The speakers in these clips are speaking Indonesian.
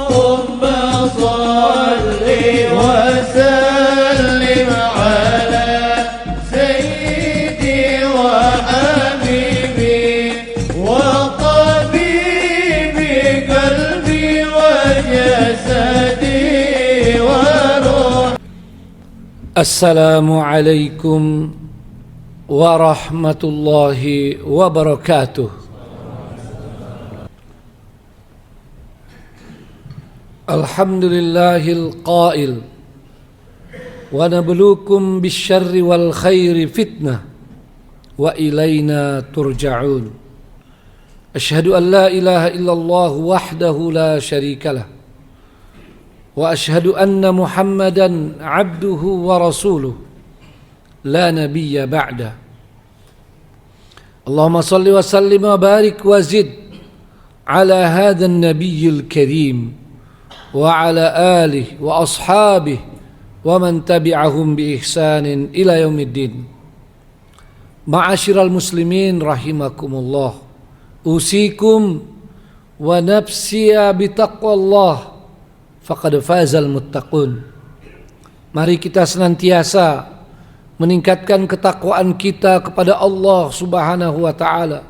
اللهم صل وسلم على سيدي وحبيبي وطبيبي قلبي وجسدي وروحي. السلام عليكم ورحمة الله وبركاته. الحمد لله القائل ونبلوكم بالشر والخير فتنة وإلينا ترجعون. أشهد أن لا إله إلا الله وحده لا شريك له وأشهد أن محمدا عبده ورسوله لا نبي بعده. اللهم صل وسلم وبارك وزد على هذا النبي الكريم وعلى آله وأصحابه ومن تبعهم بإحسان إلى يوم الدين. معاشر المسلمين رحمكم الله، أوصيكم ونفسي بتقوى الله faqad fazal muttaqun. Mari kita senantiasa meningkatkan ketakwaan kita kepada Allah Subhanahu wa taala,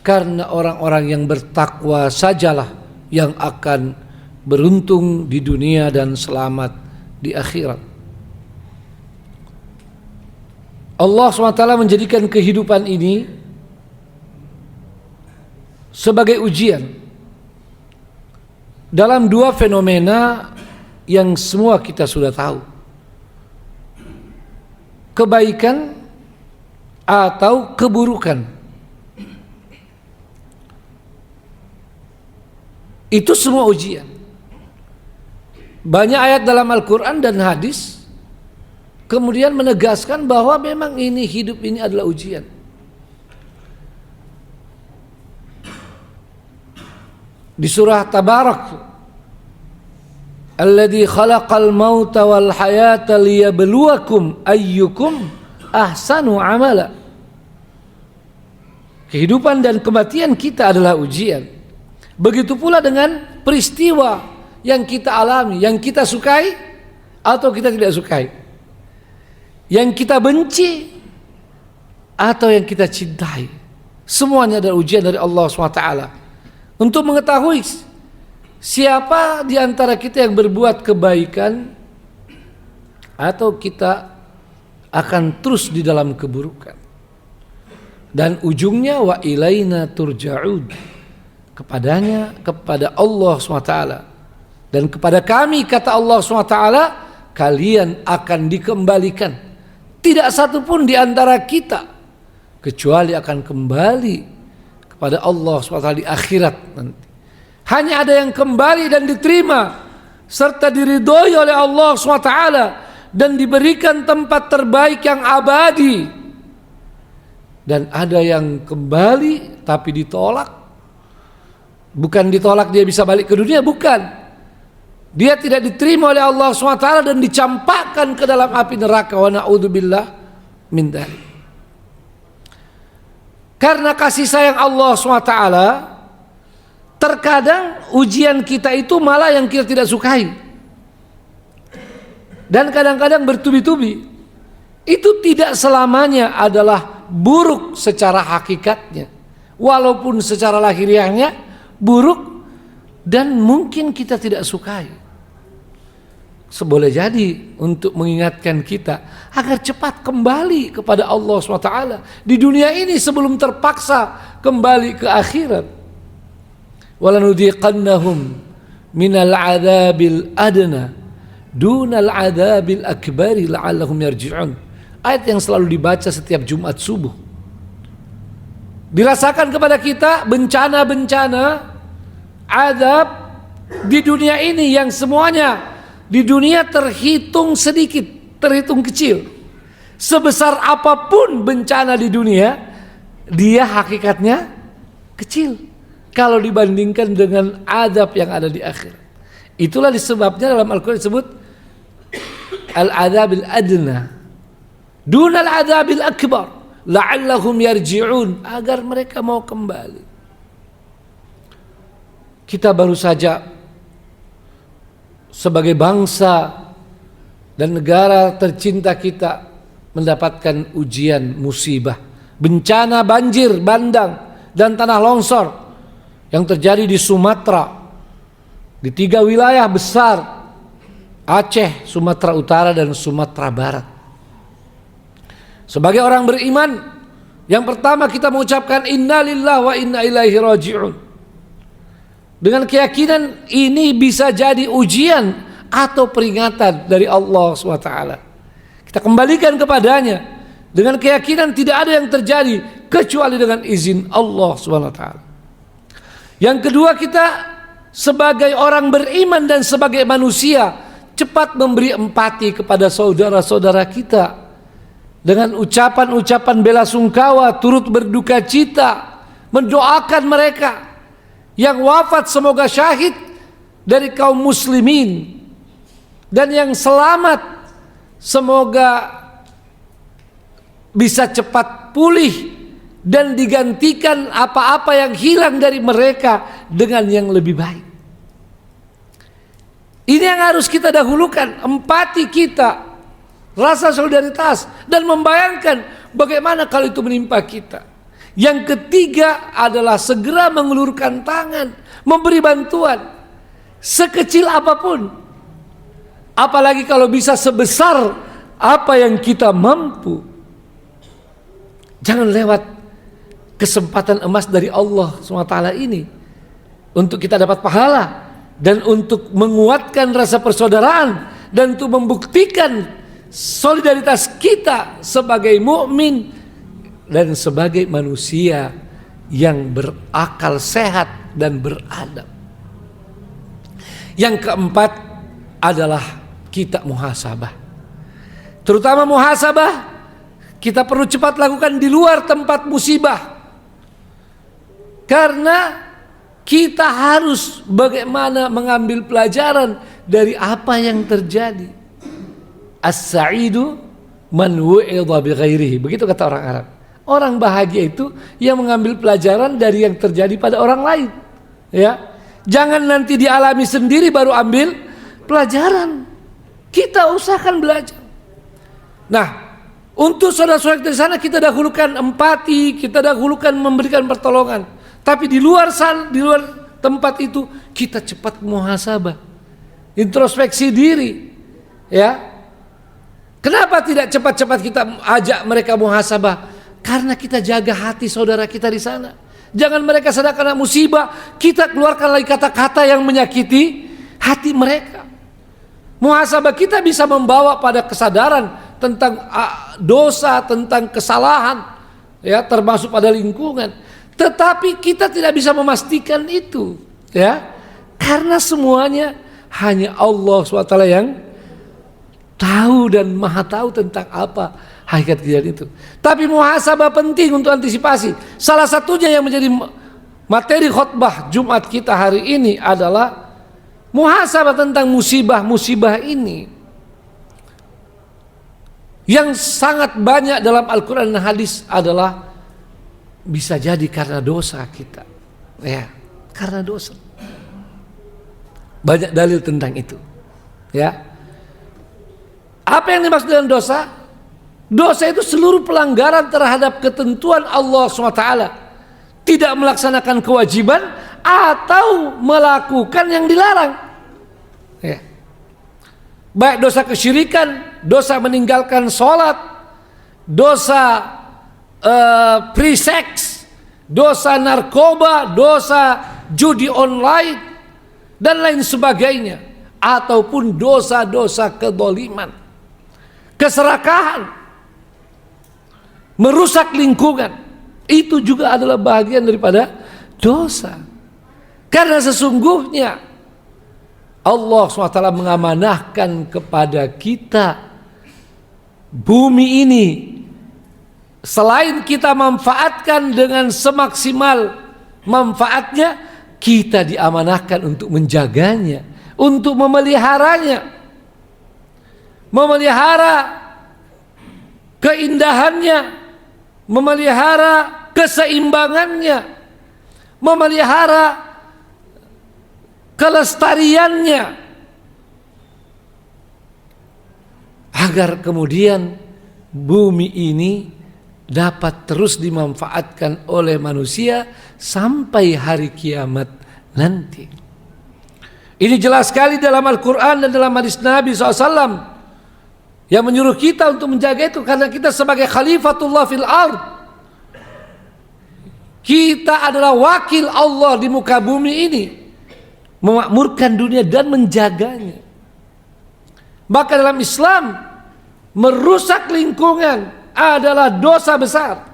karena orang-orang yang bertakwa sajalah yang akan beruntung di dunia dan selamat di akhirat. Allah SWT menjadikan kehidupan ini sebagai ujian dalam dua fenomena yang semua kita sudah tahu, kebaikan atau keburukan. Itu semua ujian. Banyak ayat dalam Al-Quran dan hadis kemudian menegaskan bahwa memang ini hidup ini adalah ujian. Di surah Tabarak, alladzi khalaqal mauta wal hayata liyabluwakum ayyukum ahsanu amala. Kehidupan dan kematian kita adalah ujian. Begitu pula dengan peristiwa yang kita alami, yang kita sukai atau kita tidak sukai, yang kita benci atau yang kita cintai, semuanya adalah ujian dari Allah SWT untuk mengetahui siapa di antara kita yang berbuat kebaikan atau kita akan terus di dalam keburukan. Dan ujungnya wa ilaina turja'un, kepadanya, kepada Allah SWT. Dan kepada kami, kata Allah SWT, kalian akan dikembalikan. Tidak satu pun di antara kita kecuali akan kembali kepada Allah SWT di akhirat nanti. Hanya ada yang kembali dan diterima serta diridhoi oleh Allah SWT dan diberikan tempat terbaik yang abadi. Dan ada yang kembali tapi ditolak. Bukan ditolak dia bisa balik ke dunia, bukan. Dia tidak diterima oleh Allah SWT dan dicampakkan ke dalam api neraka. Wa na'udzubillah min dzalik. Karena kasih sayang Allah SWT, terkadang ujian kita itu malah yang kita tidak sukai. Dan kadang-kadang bertubi-tubi. Itu tidak selamanya adalah buruk secara hakikatnya. Walaupun secara lahiriahnya buruk dan mungkin kita tidak sukai. Seboleh jadi untuk mengingatkan kita agar cepat kembali kepada Allah SWT di dunia ini sebelum terpaksa kembali ke akhirat. Walanudhiqannahum minal adzabil adna dunal adzabil akbari la'allahum yarji'un. Ayat yang selalu dibaca setiap Jumat subuh. Dirasakan kepada kita bencana-bencana azab di dunia ini yang semuanya di dunia terhitung sedikit, terhitung kecil. Sebesar apapun bencana di dunia, dia hakikatnya kecil kalau dibandingkan dengan azab yang ada di akhirat. Itulah disebabnya dalam Al-Quran disebut al-adzabil adna dunal adzabil akbar la'allahum yarji'un, agar mereka mau kembali. Kita baru saja sebagai bangsa dan negara tercinta kita mendapatkan ujian musibah, bencana banjir bandang dan tanah longsor yang terjadi di Sumatera, di 3 wilayah besar, Aceh, Sumatera Utara dan Sumatera Barat. Sebagai orang beriman, yang pertama kita mengucapkan innalillahi wa inna ilaihi raji'un. Dengan keyakinan ini bisa jadi ujian atau peringatan dari Allah SWT. Kita kembalikan kepadanya dengan keyakinan tidak ada yang terjadi kecuali dengan izin Allah SWT. Yang kedua, kita sebagai orang beriman dan sebagai manusia cepat memberi empati kepada saudara-saudara kita dengan ucapan-ucapan bela sungkawa, turut berduka cita, mendoakan mereka yang wafat semoga syahid dari kaum muslimin, dan yang selamat semoga bisa cepat pulih dan digantikan apa-apa yang hilang dari mereka dengan yang lebih baik. Ini yang harus kita dahulukan, empati kita, rasa solidaritas, dan membayangkan bagaimana kalau itu menimpa kita. Yang ketiga adalah segera mengulurkan tangan, memberi bantuan sekecil apapun, apalagi kalau bisa sebesar apa yang kita mampu. Jangan lewat kesempatan emas dari Allah SWT ini untuk kita dapat pahala dan untuk menguatkan rasa persaudaraan dan untuk membuktikan solidaritas kita sebagai mukmin dan sebagai manusia yang berakal sehat dan beradab. Yang keempat adalah kita muhasabah. Terutama muhasabah kita perlu cepat lakukan di luar tempat musibah, karena kita harus bagaimana mengambil pelajaran dari apa yang terjadi. As-sa'idu man wu'idha bi ghairihi, begitu kata orang Arab. Orang bahagia itu yang mengambil pelajaran dari yang terjadi pada orang lain. Ya, jangan nanti dialami sendiri baru ambil pelajaran. Kita usahakan belajar. Nah, untuk saudara-saudara di sana kita dahulukan empati, kita dahulukan memberikan pertolongan. Tapi di luar sana, di luar tempat itu kita cepat muhasabah, introspeksi diri. Ya, kenapa tidak cepat-cepat kita ajak mereka muhasabah? Karena kita jaga hati saudara kita di sana. Jangan mereka sedang kena musibah, kita keluarkan lagi kata-kata yang menyakiti hati mereka. Muhasabah kita bisa membawa pada kesadaran tentang dosa, tentang kesalahan, ya, termasuk pada lingkungan. Tetapi kita tidak bisa memastikan itu, ya, karena semuanya hanya Allah SWT yang tahu dan maha tahu tentang apa hakikat kejadian itu. Tapi muhasabah penting untuk antisipasi. Salah satunya yang menjadi materi khutbah Jumat kita hari ini adalah muhasabah tentang musibah-musibah ini yang sangat banyak dalam Al-Quran dan hadis adalah bisa jadi karena dosa kita, ya, karena dosa. Banyak dalil tentang itu, ya. Apa yang dimaksud dengan dosa? Dosa itu seluruh pelanggaran terhadap ketentuan Allah SWT, tidak melaksanakan kewajiban atau melakukan yang dilarang, ya. Baik dosa kesyirikan, dosa meninggalkan sholat, dosa pre-sex, dosa narkoba, dosa judi online dan lain sebagainya, ataupun dosa-dosa kedoliman, keserakahan, merusak lingkungan, itu juga adalah bagian daripada dosa. Karena sesungguhnya Allah SWT mengamanahkan kepada kita bumi ini, selain kita manfaatkan dengan semaksimal manfaatnya, kita diamanahkan untuk menjaganya, untuk memeliharanya, memelihara keindahannya, memelihara keseimbangannya, memelihara kelestariannya, agar kemudian bumi ini dapat terus dimanfaatkan oleh manusia sampai hari kiamat nanti. Ini jelas sekali dalam Al-Quran dan dalam hadis Nabi SAW yang menyuruh kita untuk menjaga itu, karena kita sebagai khalifatullah fil ard, kita adalah wakil Allah di muka bumi ini, memakmurkan dunia dan menjaganya. Maka dalam Islam, merusak lingkungan adalah dosa besar.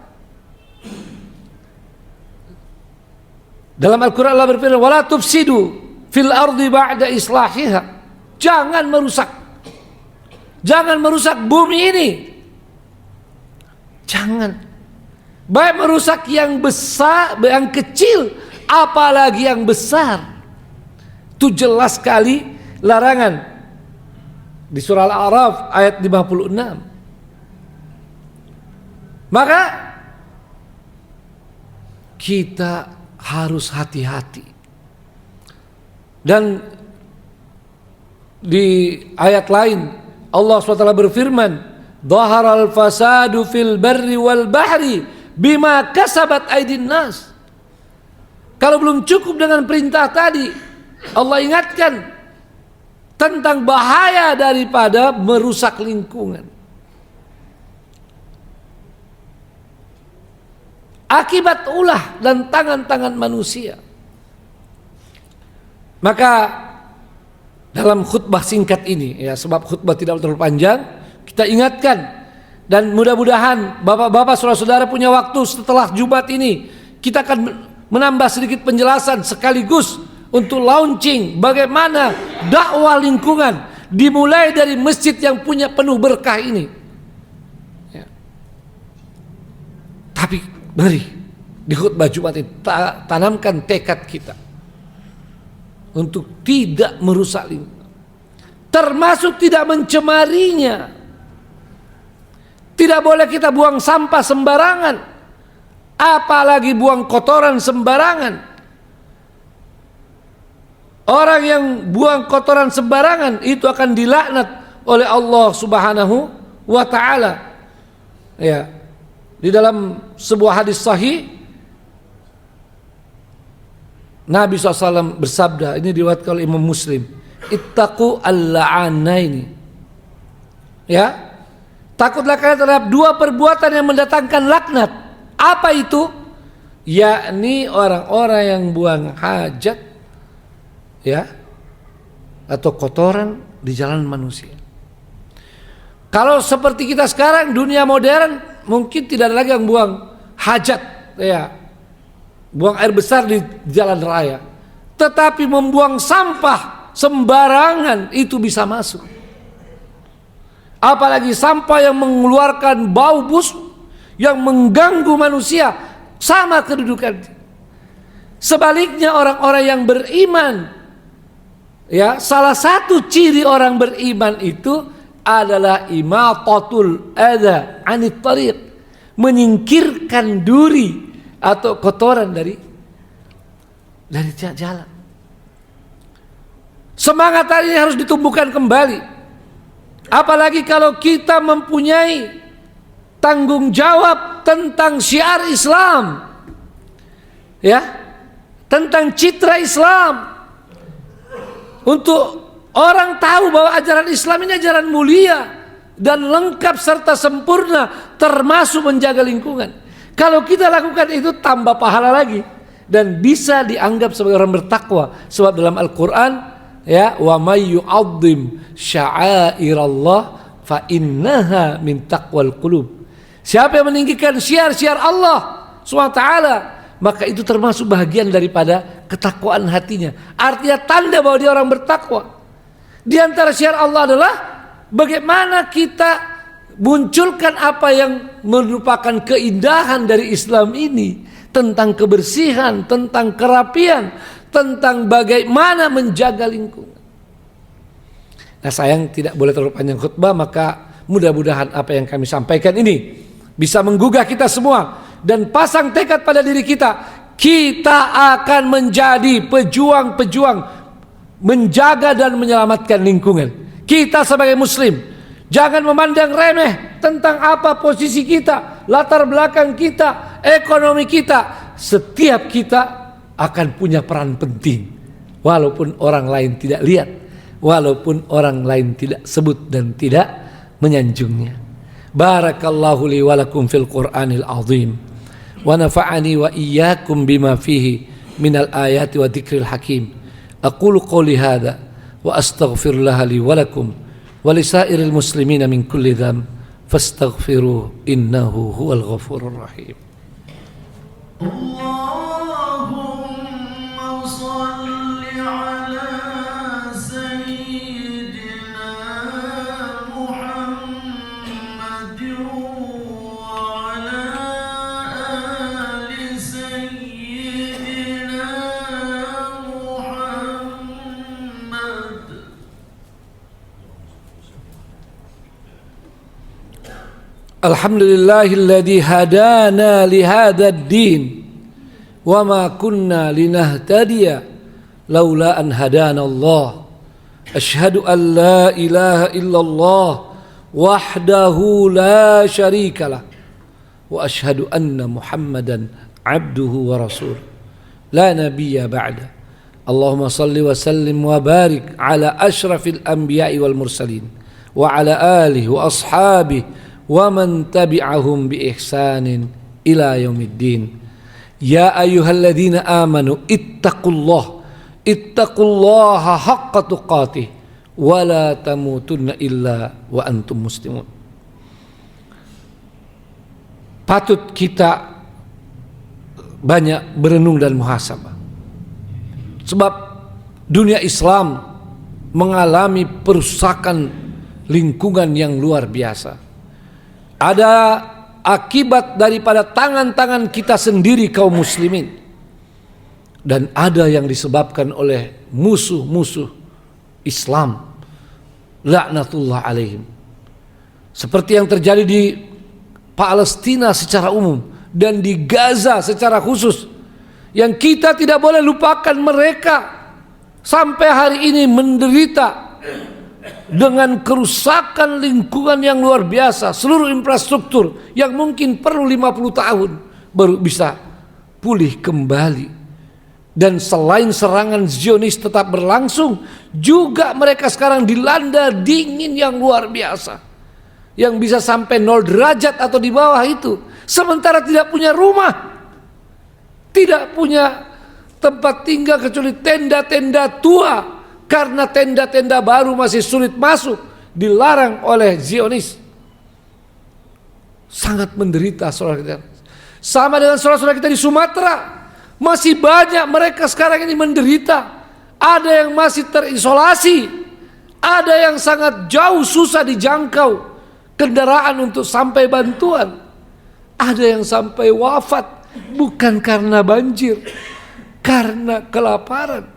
Dalam Al-Quran Allah berfirman, wala tufsidu fil ardi ba'da islahiha. Jangan merusak bumi ini. Jangan. Baik merusak yang besar, yang kecil, apalagi yang besar. Itu jelas sekali larangan di surah Al-A'raf ayat 56. Maka kita harus hati-hati. Dan di ayat lain Allah SWT berfirman, "Dhaharal fasadu fil barri wal bahri bima kasabat aydin nas." Kalau belum cukup dengan perintah tadi, Allah ingatkan tentang bahaya daripada merusak lingkungan. Akibat ulah dan tangan-tangan manusia. Maka dalam khutbah singkat ini, ya, sebab khutbah tidak terlalu panjang, kita ingatkan, dan mudah-mudahan bapak-bapak saudara-saudara punya waktu setelah Jumat ini, kita akan menambah sedikit penjelasan sekaligus untuk launching bagaimana dakwah lingkungan dimulai dari masjid yang punya penuh berkah ini. Ya. Tapi mari di khutbah Jumat ini tanamkan tekad kita untuk tidak merusak lingkungan, termasuk tidak mencemarinya. Tidak boleh kita buang sampah sembarangan, apalagi buang kotoran sembarangan. Orang yang buang kotoran sembarangan itu akan dilaknat oleh Allah Subhanahu wa taala. Ya. Di dalam sebuah hadis sahih, Nabi SAW bersabda, ini diriwayatkan oleh Imam Muslim, ittaqu al-la'anaini. Ya, takutlah kalian terhadap dua perbuatan yang mendatangkan laknat. Apa itu? Yakni orang-orang yang buang hajat, ya, atau kotoran di jalan manusia. Kalau seperti kita sekarang, dunia modern, mungkin tidak ada lagi yang buang hajat, ya, buang air besar di jalan raya. Tetapi membuang sampah sembarangan itu bisa masuk. Apalagi sampah yang mengeluarkan bau busuk yang mengganggu manusia, sama kedudukan. Sebaliknya orang-orang yang beriman, ya, salah satu ciri orang beriman itu adalah imatatul adza anit tariq, menyingkirkan duri atau kotoran dari jalan. Semangat tadi harus ditumbuhkan kembali. Apalagi kalau kita mempunyai tanggung jawab tentang syiar Islam, ya, tentang citra Islam, untuk orang tahu bahwa ajaran Islam ini ajaran mulia dan lengkap serta sempurna, termasuk menjaga lingkungan. Kalau kita lakukan itu, tambah pahala lagi dan bisa dianggap sebagai orang bertakwa. Sebab dalam Al-Quran, ya, wa may yu'azzim sya'airallah fa innaha min taqwal qulub. Siapa yang meninggikan syiar-syiar Allah SWT, maka itu termasuk bahagian daripada ketakwaan hatinya. Artinya tanda bahwa dia orang bertakwa. Di antara syiar Allah adalah bagaimana kita munculkan apa yang merupakan keindahan dari Islam ini, tentang kebersihan, tentang kerapian, tentang bagaimana menjaga lingkungan. Nah, sayang tidak boleh terlalu panjang khutbah, maka mudah-mudahan apa yang kami sampaikan ini bisa menggugah kita semua dan pasang tekad pada diri kita. Kita akan menjadi pejuang-pejuang menjaga dan menyelamatkan lingkungan. Kita sebagai muslim Jangan memandang remeh tentang apa posisi kita, latar belakang kita, ekonomi kita. Setiap kita akan punya peran penting, walaupun orang lain tidak lihat, walaupun orang lain tidak sebut dan tidak menyanjungnya. Barakallahu li wa lakum fil Qur'anil azim, wa nafa'ani wa iyyakum bima fihi minal ayati wa dzikril hakim. Aqulu qouli hadza wa astaghfirullah li wa lakum wa lisairil muslimina min kulli dzamb fastaghfiruhu innahu huwal ghafurur rahim. Allahumma salli ala sayyidina Muhammadin wa ala ali sayyidina Muhammad. Alhamdulillahilladzi hadana li hadzal din wa ma kunna linahtadiya laula an hadana Allah. Asyhadu an la ilaha illallah wahdahu la syarikalah wa asyhadu anna Muhammadan abduhu wa rasul la nabiyya ba'da. Allahumma salli wa sallim wa barik ala asyrafil anbiya'i wal mursalin wa ala alihi wa ashabihi wa man tabi'ahum bi ihsanin ila yaumiddin. Ya ayyuhalladzina amanu ittaqullaha haqqa tuqatih wa la tamutunna illa wa antum muslimun. Patut kita banyak berenung dan muhasabah, sebab dunia Islam mengalami perusakan lingkungan yang luar biasa. Ada akibat daripada tangan-tangan kita sendiri kaum muslimin, dan ada yang disebabkan oleh musuh-musuh Islam laknatullah alaihim, seperti yang terjadi di Palestina secara umum dan di Gaza secara khusus, yang kita tidak boleh lupakan mereka sampai hari ini menderita dengan kerusakan lingkungan yang luar biasa. Seluruh infrastruktur yang mungkin perlu 50 tahun baru bisa pulih kembali. Dan selain serangan Zionis tetap berlangsung, juga mereka sekarang dilanda dingin yang luar biasa, yang bisa sampai 0 derajat atau di bawah itu. Sementara tidak punya rumah, tidak punya tempat tinggal kecuali tenda-tenda tua, karena tenda-tenda baru masih sulit masuk, dilarang oleh Zionis. Sangat menderita saudara kita. Sama dengan saudara-saudara kita di Sumatera, masih banyak mereka sekarang ini menderita. Ada yang masih terisolasi, ada yang sangat jauh susah dijangkau kendaraan untuk sampai bantuan, ada yang sampai wafat bukan karena banjir, karena kelaparan.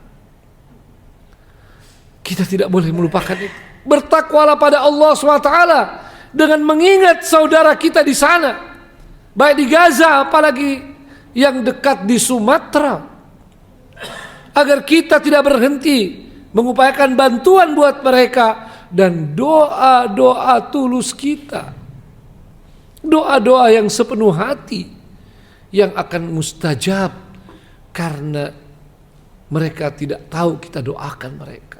Kita tidak boleh melupakan itu. Bertakwalah pada Allah SWT dengan mengingat saudara kita di sana, baik di Gaza apalagi yang dekat di Sumatera, agar kita tidak berhenti mengupayakan bantuan buat mereka, dan doa-doa tulus kita, doa-doa yang sepenuh hati yang akan mustajab karena mereka tidak tahu kita doakan mereka.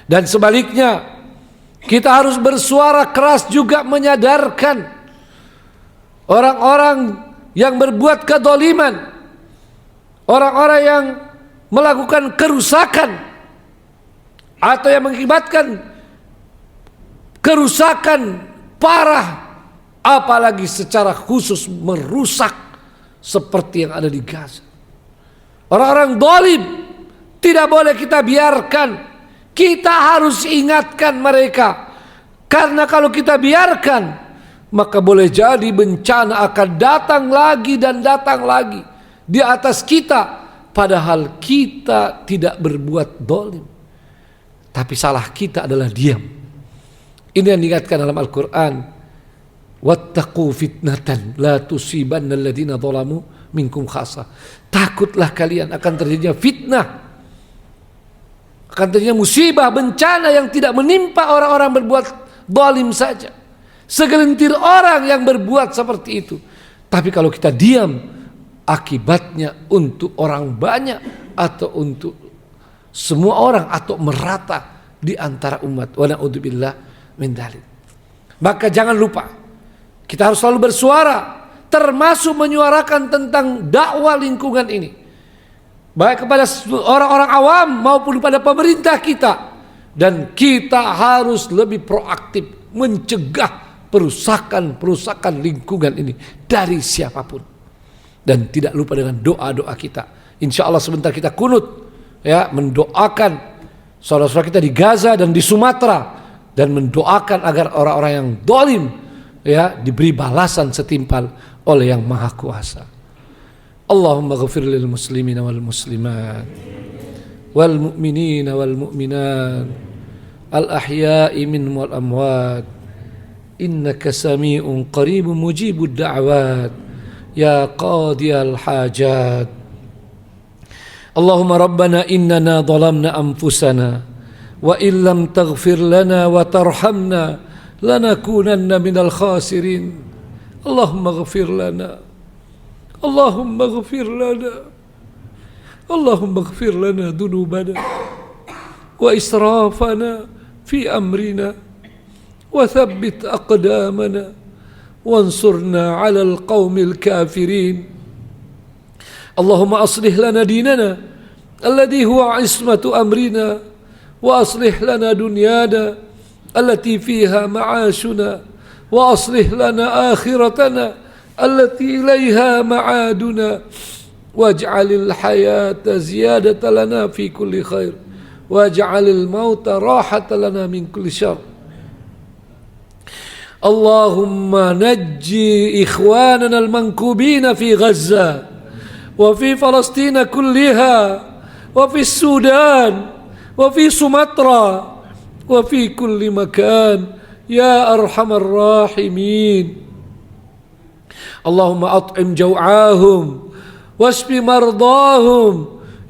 Dan sebaliknya, kita harus bersuara keras juga menyadarkan orang-orang yang berbuat kedzaliman, orang-orang yang melakukan kerusakan atau yang mengakibatkan kerusakan parah, apalagi secara khusus merusak seperti yang ada di Gaza. Orang-orang zalim tidak boleh kita biarkan. Kita harus ingatkan mereka, karena kalau kita biarkan, maka boleh jadi bencana akan datang lagi dan datang lagi di atas kita, padahal kita tidak berbuat zalim, tapi salah kita adalah diam. Ini yang diingatkan dalam Al-Quran, wattaqu fitnatan la tusibanna alladziina zalamu minkum khassah. Takutlah kalian akan terjadinya fitnah, akan terjadi musibah, bencana yang tidak menimpa orang-orang berbuat zalim saja, segelintir orang yang berbuat seperti itu. Tapi kalau kita diam, akibatnya untuk orang banyak atau untuk semua orang atau merata di antara umat. Wa na'udzubillah min dzalik. Maka jangan lupa, kita harus selalu bersuara, termasuk menyuarakan tentang dakwah lingkungan ini, baik kepada orang-orang awam maupun pada pemerintah kita. Dan kita harus lebih proaktif mencegah perusakan lingkungan ini dari siapapun. Dan tidak lupa dengan doa-doa kita. Insya Allah sebentar kita kunut, ya, mendoakan saudara-saudara kita di Gaza dan di Sumatera, dan mendoakan agar orang-orang yang zalim, ya, diberi balasan setimpal oleh Yang Maha Kuasa. Allahumma ghafir lil muslimina wal muslimat wal mu'minina wal mu'minat al ahya'i minhum wal amwat innaka sami'un qaribun mujibud da'wat ya qadiyal hajat. Allahumma rabbana innana zalamna anfusana wa illam taghfir lana wa tarhamna lanakunanna minal khasirin. Allahumma ghafir lana, Allahumma ghafir lana, Allahumma ghafir lana dhunubana wa israfana fi amrina wa thabbit aqdamana wansurna 'alal qaumil kafirin. Allahumma aslih lana dinana alladhi huwa 'ismatu amrina wa aslih lana dunyana allati fiha ma'ashuna wa aslih lana akhiratana التي إليها معادنا واجعل الحياة زيادة لنا في كل خير واجعل الموت راحة لنا من كل شر. اللهم نجي إخواننا المنكوبين في غزة وفي فلسطين كلها وفي السودان وفي سومطرة وفي كل مكان يا أرحم الراحمين. اللهم أطعم جوعاهم واشف مرضاهم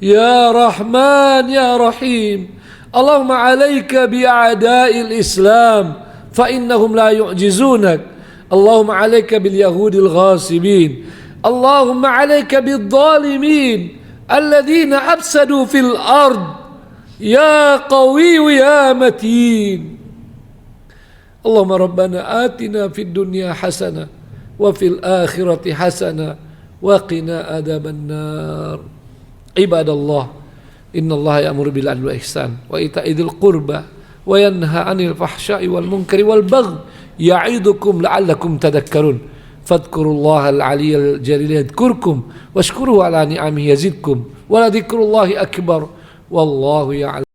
يا رحمن يا رحيم. اللهم عليك بأعداء الإسلام فإنهم لا يعجزونك. اللهم عليك باليهود الغاصبين. اللهم عليك بالظالمين الذين أفسدوا في الأرض يا قوي يا متين. اللهم ربنا آتنا في الدنيا حسنة وفي الآخرة حسنة وقنا عذاب النار. عباد الله إن الله يأمر بالعدل والإحسان وإيتاء ذي القربى وينهى عن الفحشاء والمنكر والبغي يعظكم لعلكم تذكرون. فاذكروا الله العلي الجليل يذكركم واشكروه على نعمه يزدكم ولذكر الله أكبر والله يعلم.